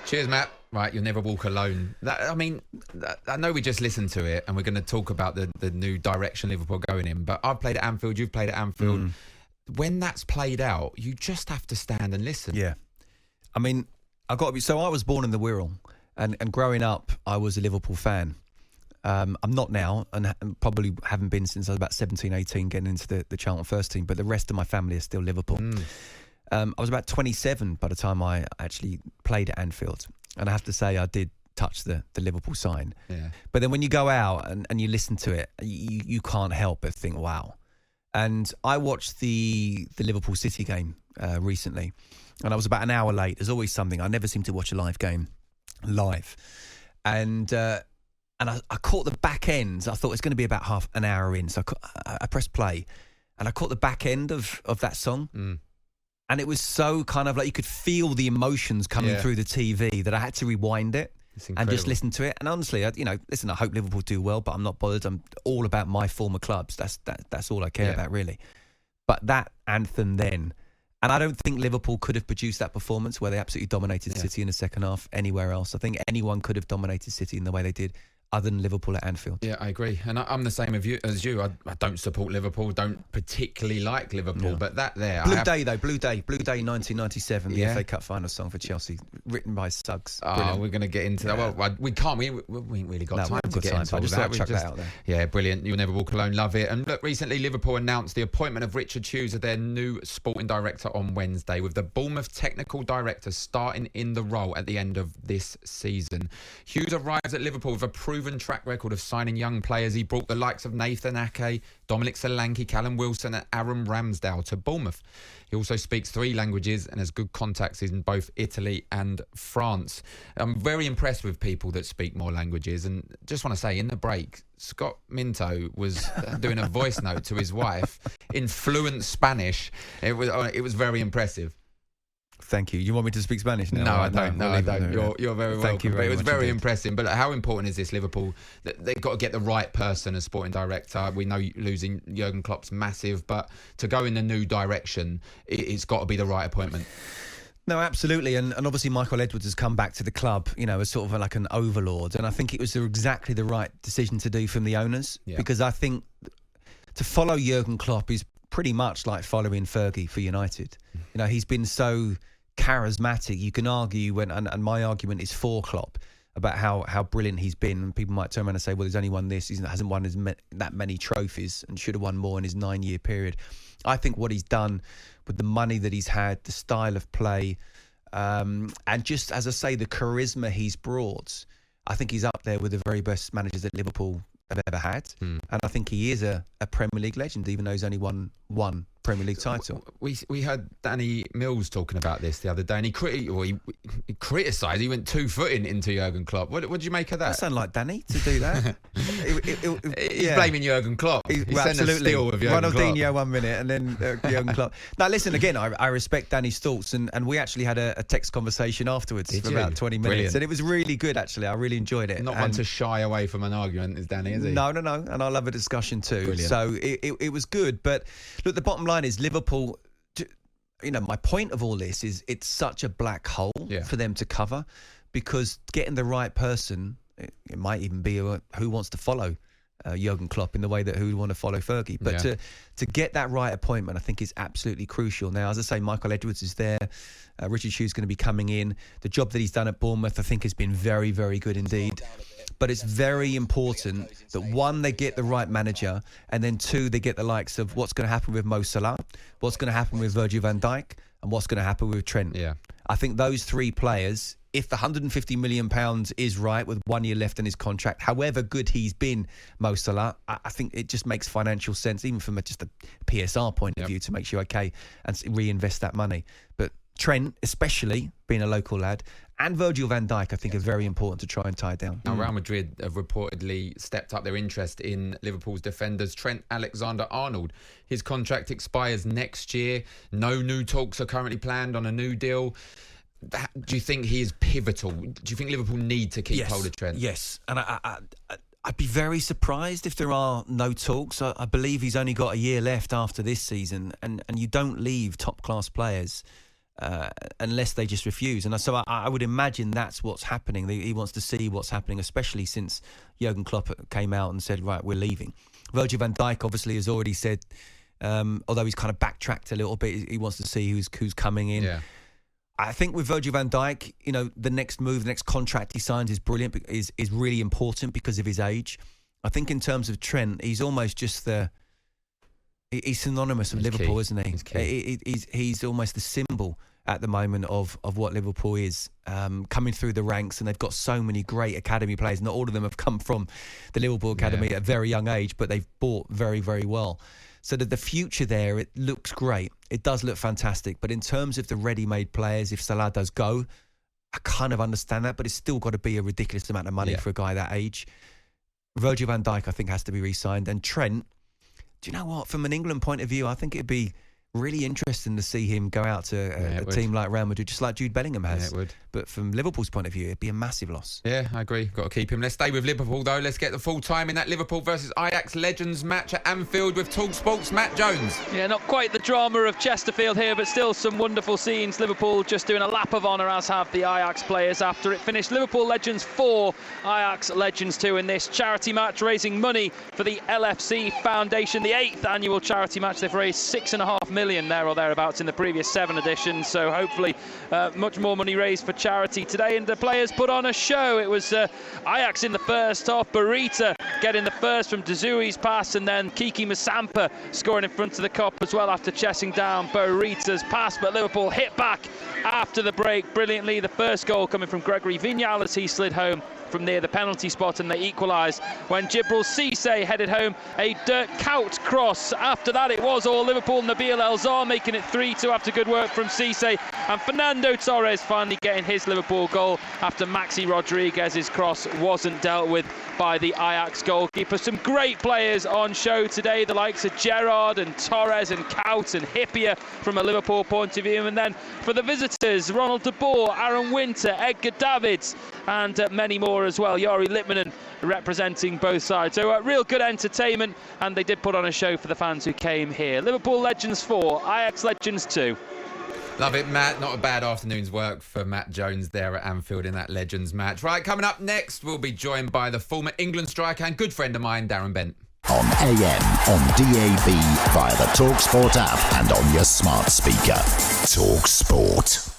Cheers, Matt. Right, you'll never walk alone. I know we just listened to it and we're going to talk about the new direction Liverpool are going in, but I've played at Anfield, you've played at Anfield. When that's played out, you just have to stand and listen. Yeah. I mean, I was born in the Wirral, and growing up, I was a Liverpool fan. I'm not now, and probably haven't been since I was about 17, 18, getting into the Charlton first team, but the rest of my family is still Liverpool. I was about 27 by the time I actually played at Anfield. And I have to say, I did touch the Liverpool sign. Yeah. But then when you go out and you listen to it, you can't help but think, wow. And I watched the Liverpool City game recently, and I was about an hour late. There's always something. I never seem to watch a live game live. And I caught the back end. I thought it's going to be about half an hour in. So I pressed play, and I caught the back end of that song. And it was so kind of like you could feel the emotions coming through the TV that I had to rewind it and just listen to it. And honestly, I hope Liverpool do well, but I'm not bothered. I'm all about my former clubs. That's all I care about, really. But that anthem then, and I don't think Liverpool could have produced that performance where they absolutely dominated City in the second half anywhere else. I think anyone could have dominated City in the way they did, other than Liverpool at Anfield. Yeah, I agree. And I'm the same as you. I don't support Liverpool, don't particularly like Liverpool, but that there... Blue Day, 1997, the FA Cup final song for Chelsea, written by Suggs. We're going to get into that. Well, we can't. We ain't really got time to get into I just that. Chuck that out there. Yeah, brilliant. You'll never walk alone. Love it. And look, recently Liverpool announced the appointment of Richard Hughes as their new sporting director on Wednesday, with the Bournemouth technical director starting in the role at the end of this season. Hughes arrives at Liverpool with a proven track record of signing young players. He brought the likes of Nathan Ake, Dominic Solanke, Callum Wilson and Aaron Ramsdale to Bournemouth. He also speaks 3 languages and has good contacts in both Italy and France. I'm very impressed with people that speak more languages, and just want to say, in the break, Scott Minto was doing a voice note to his wife in fluent Spanish. It was very impressive. Thank you. You want me to speak Spanish now? No, I don't. No, I don't. You're very welcome. Thank you very much. It was very indeed. impressive. But how important is this, Liverpool? They've got to get the right person as sporting director. We know losing Jurgen Klopp's massive, but to go in the new direction, it's got to be the right appointment. No, absolutely. And obviously Michael Edwards has come back to the club, as sort of like an overlord. And I think it was exactly the right decision to do from the owners. Yeah. Because I think to follow Jurgen Klopp is pretty much like following Fergie for United. He's been so charismatic. You can argue, and my argument is for Klopp, about how brilliant he's been. And people might turn around and say, well, he's only won this. He hasn't won that many trophies and should have won more in his 9-year period. I think what he's done with the money that he's had, the style of play, and just, as I say, the charisma he's brought, I think he's up there with the very best managers that Liverpool have ever had. And I think he is a Premier League legend, even though he's only won one Premier League title. We heard Danny Mills talking about this the other day, and he criticised. He went 2-footing into Jurgen Klopp. What did you make of that? That sounded like Danny to do that. He's blaming Jurgen Klopp. He's absolutely. Ronaldinho 1 minute, and then Jurgen Klopp. Now, listen, again, I respect Danny's thoughts, and we actually had a text conversation afterwards for about 20 minutes. Brilliant. And it was really good, actually. I really enjoyed it. Not one to shy away from an argument, is Danny, is he? No. And I love a discussion too. Brilliant. So it was good. But look, the bottom line is Liverpool, my point of all this is it's such a black hole for them to cover, because getting the right person, it might even be who wants to follow Jurgen Klopp in the way that who would want to follow Fergie. But to get that right appointment, I think is absolutely crucial. Now, as I say, Michael Edwards is there. Richard Hughes is going to be coming in. The job that he's done at Bournemouth, I think, has been very, very good indeed. But it's very important that, 1, they get the right manager, and then 2, they get the likes of what's going to happen with Mo Salah, what's going to happen with Virgil van Dijk, and what's going to happen with Trent. Yeah. I think those 3 players, if the £150 million is right with 1 year left in his contract, however good he's been, Mo Salah, I think it just makes financial sense, even from just a PSR point of view, to make sure okay and reinvest that money. But Trent, especially being a local lad, and Virgil van Dijk, I think, are very important to try and tie down. Now, Real Madrid have reportedly stepped up their interest in Liverpool's defenders, Trent Alexander-Arnold. His contract expires next year. No new talks are currently planned on a new deal. Do you think he is pivotal? Do you think Liverpool need to keep hold of Trent? Yes, and I'd be very surprised if there are no talks. I believe he's only got a year left after this season, and you don't leave top-class players unless they just refuse. And so I would imagine that's what's happening. He wants to see what's happening, especially since Jurgen Klopp came out and said, right, we're leaving. Virgil van Dijk obviously has already said, although he's kind of backtracked a little bit, he wants to see who's coming in. Yeah. I think with Virgil van Dijk, the next move, the next contract he signs is brilliant, is really important because of his age. I think in terms of Trent, he's almost just he's synonymous with Liverpool, key. isn't he? He's almost the symbol at the moment of what Liverpool is, coming through the ranks, and they've got so many great academy players. Not all of them have come from the Liverpool academy at a very young age, but they've bought very, very well. So that the future there, it looks great. It does look fantastic. But in terms of the ready-made players, if Salah does go, I kind of understand that, but it's still got to be a ridiculous amount of money for a guy that age. Virgil van Dijk, I think, has to be re-signed. And Trent, do you know what? From an England point of view, I think it'd be really interesting to see him go out to a team like Real Madrid, just like Jude Bellingham has. Yeah, it would. But from Liverpool's point of view, it'd be a massive loss. Yeah, I agree. Got to keep him. Let's stay with Liverpool, though. Let's get the full time in that Liverpool versus Ajax Legends match at Anfield with talkSPORT's Matt Jones. Yeah, not quite the drama of Chesterfield here, but still some wonderful scenes. Liverpool just doing a lap of honour, as have the Ajax players after it finished. Liverpool Legends 4, Ajax Legends 2 in this charity match, raising money for the LFC Foundation, the 8th annual charity match. They've raised $6.5 million there or thereabouts in the previous 7 editions, so hopefully much more money raised for charity today. And the players put on a show. It was Ajax in the first half, Barita getting the first from Dezui's pass, and then Kiki Masampa scoring in front of the Kop as well after chasing down Barita's pass. But Liverpool hit back after the break brilliantly. The first goal coming from Gregory Vignal as he slid home from near the penalty spot, and they equalised when Djibril Cissé headed home a Dirk Kuyt cross. After that, it was all Liverpool. Nabil El-Zar making it 3-2 after good work from Cissé, and Fernando Torres finally getting his Liverpool goal after Maxi Rodriguez's cross wasn't dealt with by the Ajax goalkeeper. Some great players on show today, the likes of Gerrard and Torres and Kuyt and Hippier from a Liverpool point of view. And then for the visitors, Ronald de Boer, Aaron Winter, Edgar Davids, and many more as well. Jari Litmanen representing both sides. So real good entertainment, and they did put on a show for the fans who came here. Liverpool Legends 4, Ajax Legends 2. Love it, Matt. Not a bad afternoon's work for Matt Jones there at Anfield in that Legends match. Right, coming up next, we'll be joined by the former England striker and good friend of mine, Darren Bent. On AM, on DAB, via the talkSPORT app and on your smart speaker. talkSPORT.